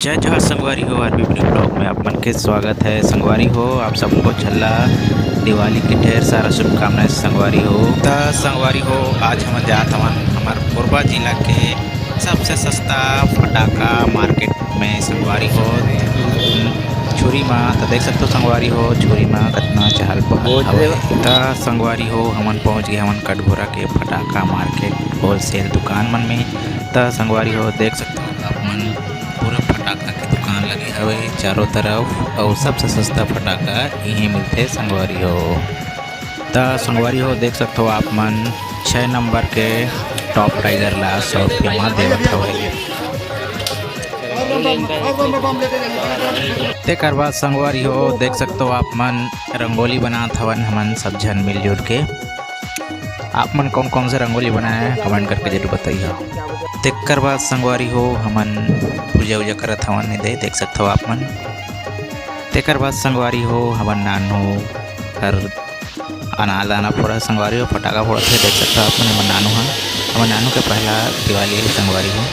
जय जोहार संगवारी हो। आरबी ब्लॉग में आप मन के स्वागत है। संगवारी हो, आप सबको छल्ला दिवाली की ढेर सारा शुभकामनाएं संगवारी हो। तो संगवारी हो, आज हम जात हवन हमार कोरबा जिला के सबसे सस्ता फटाका मार्केट में संगवारी हो। छुरी में तो देख सकते हो संगवारी हो, छुरी में कितना चहल पहल हवे। तो संगवारी हो, हमन पहुंच गए हमन कटघोरा के फटाका मार्केट होलसेल दुकान मन में। तो संगवारी हो देख सकते हो आप मन पूरा फटाका की दुकान लगे हवे चारों तरफ, और सबसे सस्ता फटाका यहीं मिलते संगवारी हो। तो संगवारी हो देख सकते हो आप मन 6 नंबर के टॉप टाइगर ला 100 रुपया में देवत हवे। तेकर बाद संगवारी हो देख सकते हो आप मन रंगोली बनात हवन हमन सब जन मिलजुल के। आप मन कौन कौन से रंगोली बनाए कमेंट करके जरूर बताइए। तेकर बाद संगवारी हो हमन पूजा उजा करत हवन दे देख सकते हो आप मन। तेकर बाद संगवारी हो हमन नानू हर अनार दाना फोड़ा संगवारी हो, फटाका फोड़ते देख सकते हो आप मन। हमन नानू के पहला दिवाली संगवारी हो।